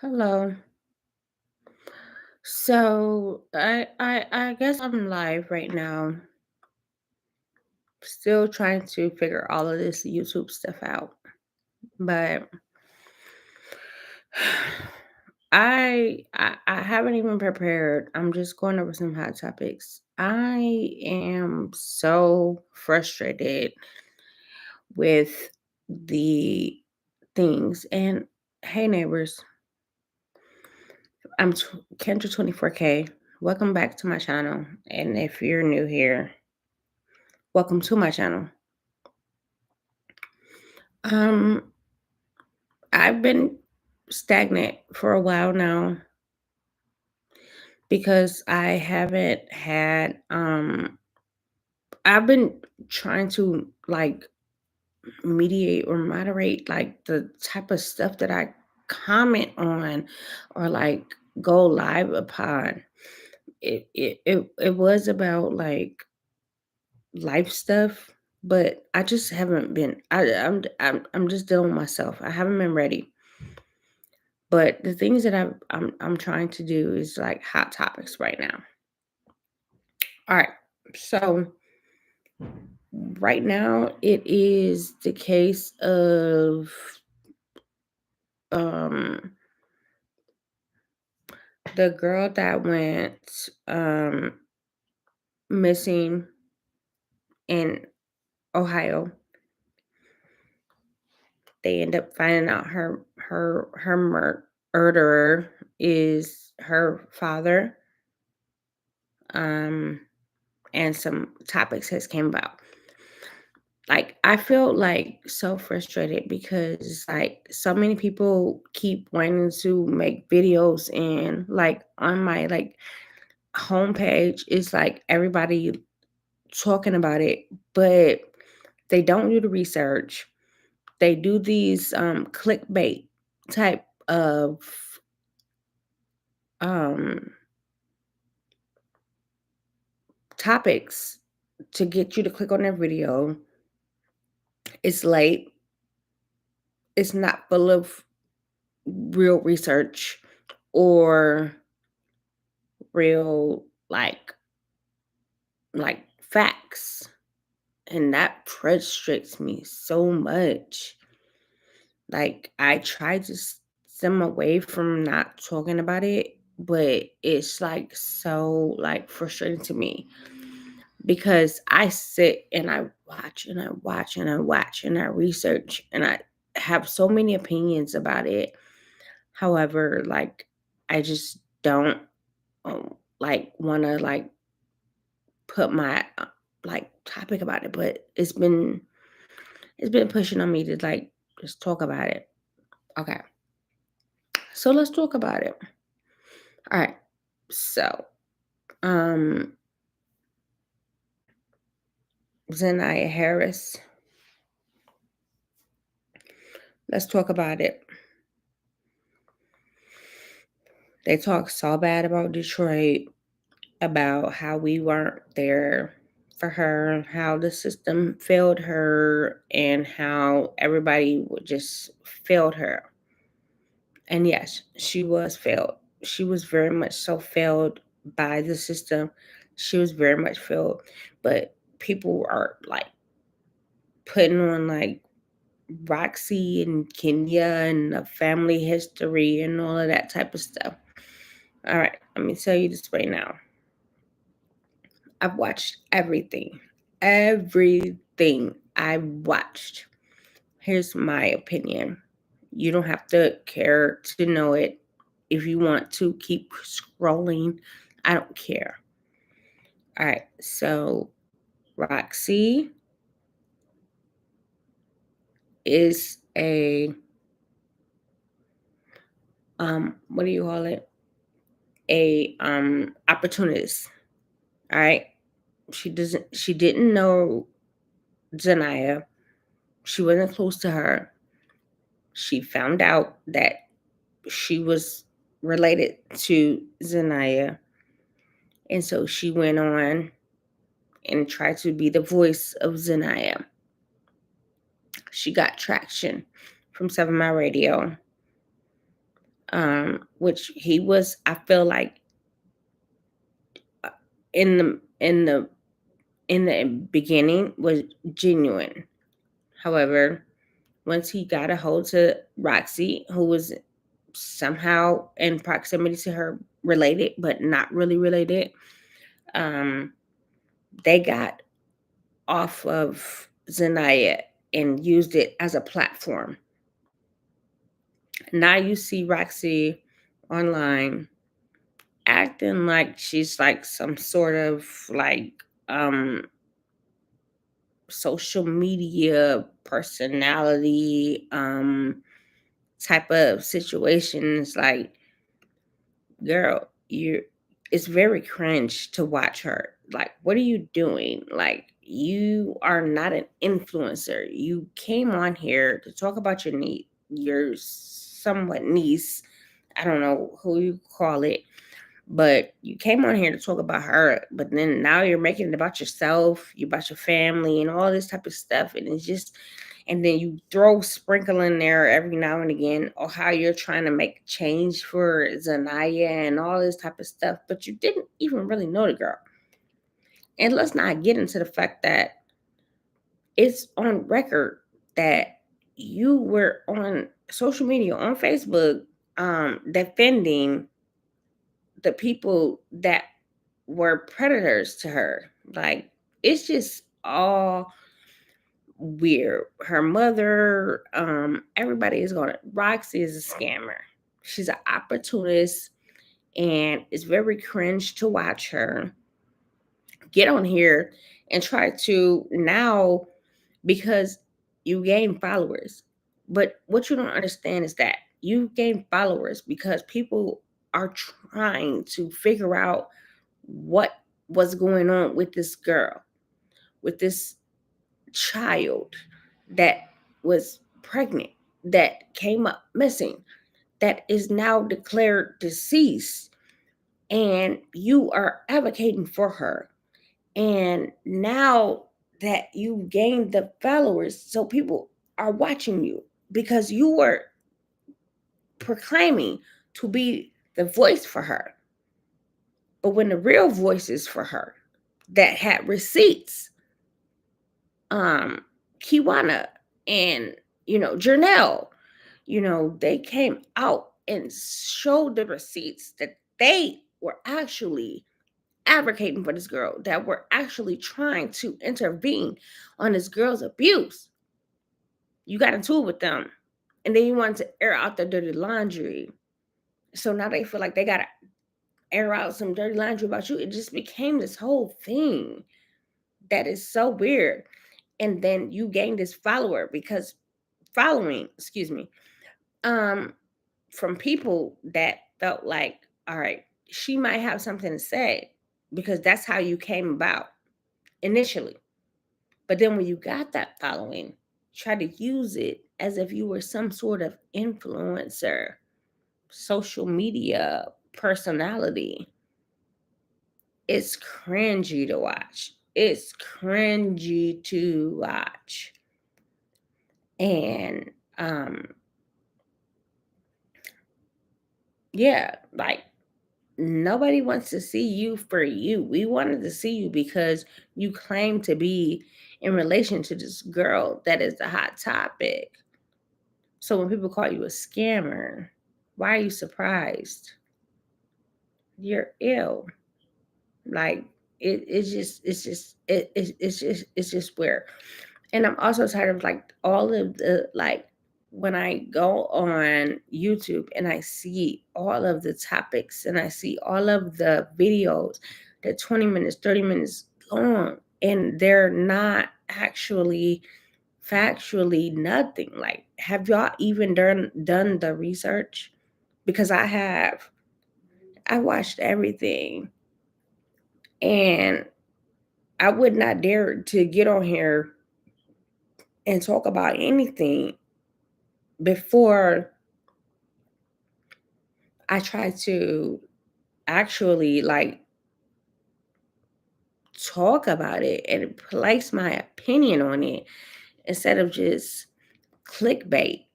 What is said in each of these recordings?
Hello. So I guess I'm live right now, still trying to figure all of this YouTube stuff out. But I haven't even prepared. I'm just going over some hot topics. I am so frustrated with the things. And hey neighbors, Kendra 24K. Welcome back to my channel. And if you're new here, welcome to my channel. Um, I've been stagnant for a while now because I haven't had I've been trying to mediate or moderate the type of stuff that I comment on or go live upon. It was about life stuff, but I just haven't been I'm just dealing with myself. I haven't been ready. But the things that I'm trying to do is like hot topics right now. All right. So right now it is the case of um the girl that went missing in Ohio. They end up finding out her murderer is her father. Um and some topics has came about. I feel so frustrated because so many people keep wanting to make videos, and on my homepage is everybody talking about it, but they don't do the research. They do these clickbait type of um topics to get you to click on their video. It's late. It's not full of real research or real facts, and that frustrates me so much. I try to stem away from not talking about it, but it's so frustrating to me because I sit and I watch and I watch and I watch and I research and I have so many opinions about it. However, I just don't want to put my topic about it, but it's been pushing on me to just talk about it. Okay. So let's talk about it. All right. So, um Zaniah Harris, let's talk about it. They talk so bad about Detroit, about how we weren't there for her, how the system failed her, and how everybody just failed her. And yes, she was failed. She was very much so failed by the system. She was very much failed. But people are putting on Roxy and Kenya and the family history and all of that type of stuff. All right, let me tell you this right now. I've watched everything. Everything I watched. Here's my opinion. You don't have to care to know it. If you want to keep scrolling, I don't care. All right. So Roxy is a what do you call it? A opportunist. All right. She didn't know Zanaya. She wasn't close to her. She found out that she was related to Zanaya. And so she went on and tried to be the voice of Zanaya. She got traction from 7 Mile Radio. which he was, I feel like, uh, in the beginning was genuine. However, once he got a hold to Roxy, who was somehow in proximity to her related, but not really related, um, they got off of Zanaya and used it as a platform. Now you see Roxy online acting like she's like some sort of like um social media personality type of situations. Like, girl, you it's very cringe to watch her. Like, what are you doing? Like, you are not an influencer. You came on here to talk about your somewhat niece. I don't know who you call it, but you came on here to talk about her, but then now you're making it about yourself, you about your family and all this type of stuff. And it's just, and then you throw sprinkle in there every now and again or how you're trying to make change for Zanaya and all this type of stuff, but you didn't even really know the girl. And let's not get into the fact that it's on record that you were on social media, on Facebook, defending the people that were predators to her. Like, it's just all weird. Her mother, everybody is going to, Roxy is a scammer. She's an opportunist, and it's very cringe to watch her get on here and try to now, because you gain followers. But what you don't understand is that you gain followers because people are trying to figure out what was going on with this girl, with this child that was pregnant, that came up missing, that is now declared deceased, and you are advocating for her. And now that you gained the followers, so people are watching you because you were proclaiming to be the voice for her. But when the real voices for her that had receipts, um, Kiwana and Janelle, they came out and showed the receipts that they were actually advocating for this girl, that were actually trying to intervene on this girl's abuse. You got into it with them, and then you wanted to air out their dirty laundry. So now they feel like they gotta air out some dirty laundry about you. It just became this whole thing that is so weird. And then you gain this following, excuse me, um, from people that felt like, all right, she might have something to say, because that's how you came about initially. But then when you got that following, try to use it as if you were some sort of influencer, social media personality. It's cringy to watch. It's cringy to watch. And yeah, like, nobody wants to see you for you. We wanted to see you because you claim to be in relation to this girl that is the hot topic. So when people call you a scammer, why are you surprised? You're ill. Like, it's just weird. And I'm also tired of like all of the, like, when I go on YouTube and I see all of the topics and I see all of the videos that 20 minutes, 30 minutes long, and they're not actually factually nothing. Like, have y'all even done the research? Because I have. I watched everything, and I would not dare to get on here and talk about anything before I try to actually like talk about it and place my opinion on it, instead of just clickbait.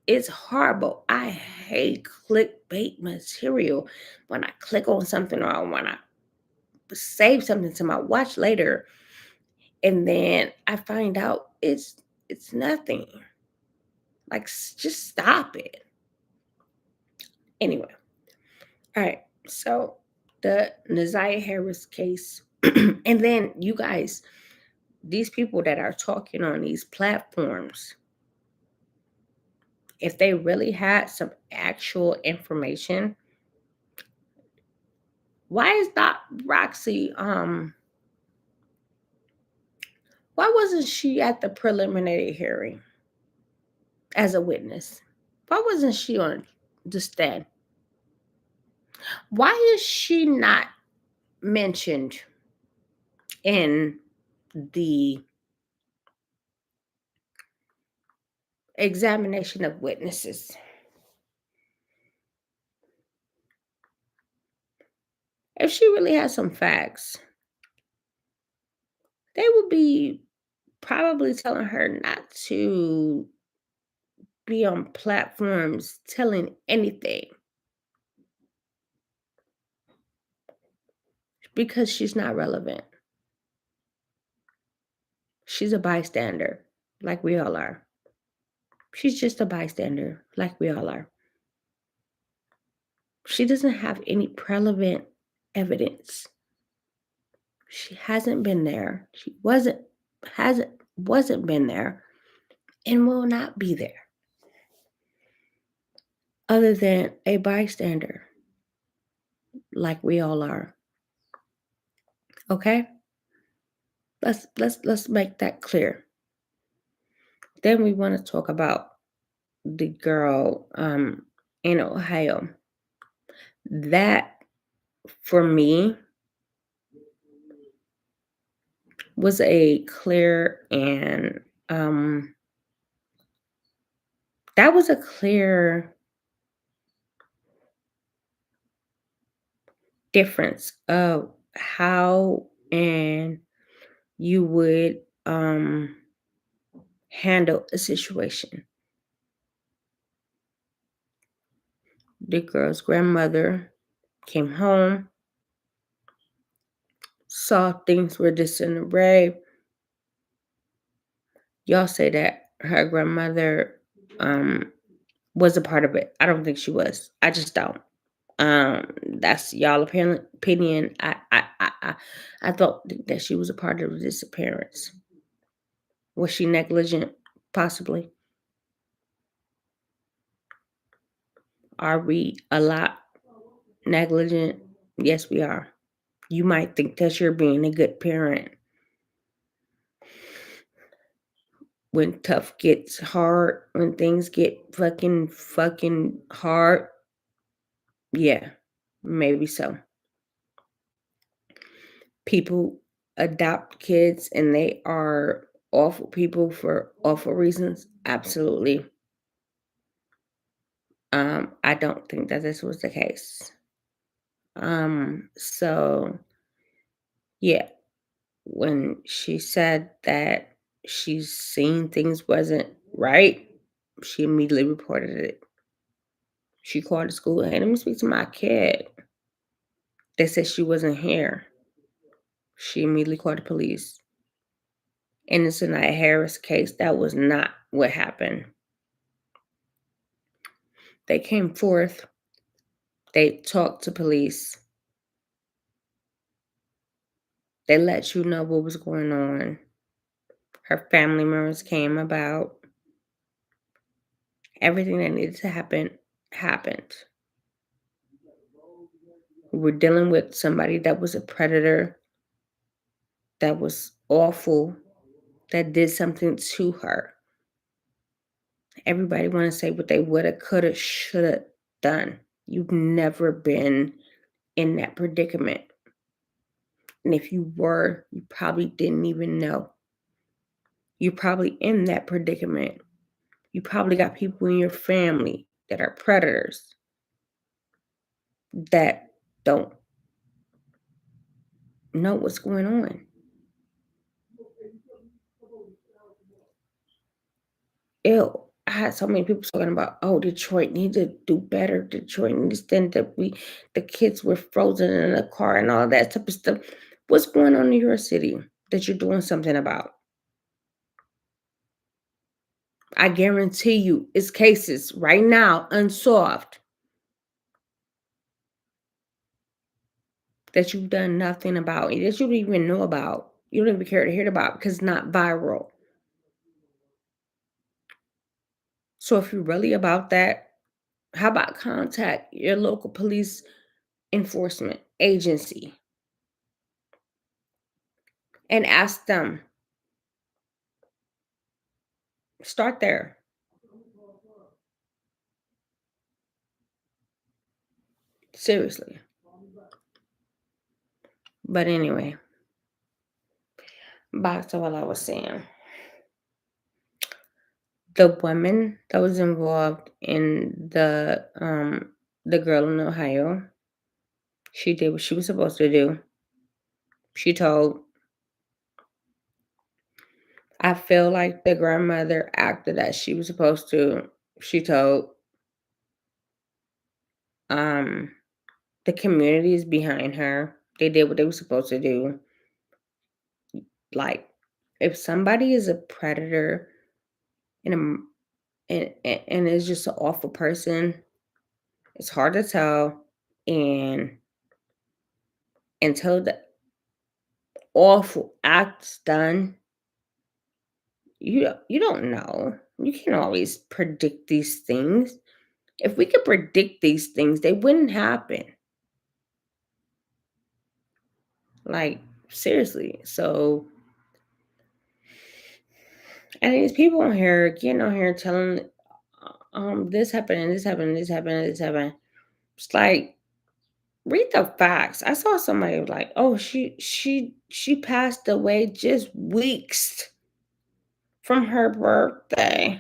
It's horrible. I hate clickbait material. When I click on something or when I save something to my watch later, and then I find out it's nothing. Like, just stop it. Anyway, all right. So the Naziah Harris case, and then you guys, these people that are talking on these platforms, if they really had some actual information, why is that Roxy? Why wasn't she at the preliminary hearing as a witness? Why wasn't she on the stand? Why is she not mentioned in the examination of witnesses? If she really has some facts, they would be probably telling her not to be on platforms telling anything because she's not relevant. She's a bystander, like we all are. She's just a bystander, like we all are. She doesn't have any relevant evidence. She hasn't been there. She wasn't been there and will not be there other than a bystander, like we all are. Okay? Let's make that clear. Then we want to talk about the girl in Ohio. That for me was a clear and that was a clear difference of how and you would handle a situation. The girl's grandmother came home, saw things were disarray. Y'all say that her grandmother was a part of it. I don't think she was. I just don't. That's y'all opinion. I thought that she was a part of the disappearance. Was she negligent? Possibly. Are we a lot negligent? Yes, we are. You might think that you're being a good parent. When tough gets hard, when things get fucking hard, yeah, maybe so. People adopt kids and they are awful people for awful reasons. Absolutely. I don't think that this was the case. So yeah, when she said that she's seen things wasn't right, she immediately reported it. She called the school, hey, let me speak to my kid. They said she wasn't here. She immediately called the police. In the Sanaya Harris case, that was not what happened. They came forth, they talked to police, they let you know what was going on. Her family members came about. Everything that needed to happen happened. We were dealing with somebody that was a predator, that was awful, that did something to her. Everybody want to say what they woulda, coulda, shoulda done. You've never been in that predicament. And if you were, you probably didn't even know. You're probably in that predicament. You probably got people in your family that are predators that don't know what's going on. Ew. had so many people talking about, oh, Detroit need to do better. Detroit needs to that the kids were frozen in a car and all that type of stuff. What's going on in your city that you're doing something about? I guarantee you, it's cases right now unsolved that you've done nothing about, that you don't even know about. You don't even care to hear about because it's not viral. So if you're really about that, how about contact your local police enforcement agency and ask them? Start there. Seriously. But anyway, back to what I was saying. The woman that was involved in the girl in Ohio, she did what she was supposed to do. She told, I feel like the grandmother acted as she was supposed to. She told um the community is behind her. They did what they were supposed to do. Like, if somebody is a predator and and is just an awful person, it's hard to tell. And until the awful act's done, you don't know. You can't always predict these things. If we could predict these things, they wouldn't happen. Like, seriously. So, and these people on here getting on here telling, this happened and this happened and this happened and this happened. It's like, read the facts. I saw somebody like, oh, she passed away just weeks from her birthday.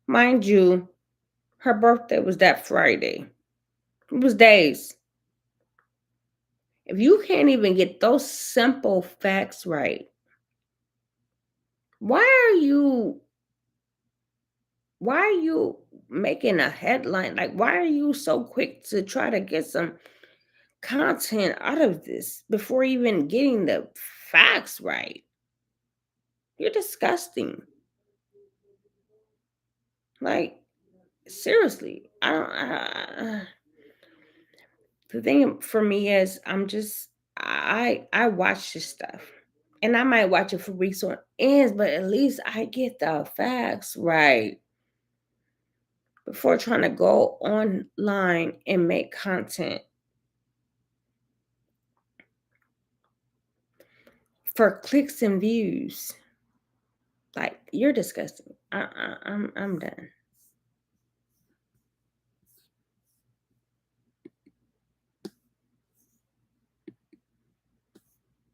Mind you, her birthday was that Friday. It was days. If you can't even get those simple facts right, why are you why are you making a headline? Like, why are you so quick to try to get some content out of this before even getting the facts right? You're disgusting. Like, seriously. The thing for me is I watch this stuff. And I might watch it for weeks on ends, but at least I get the facts right before trying to go online and make content for clicks and views. Like, you're disgusting. I'm done.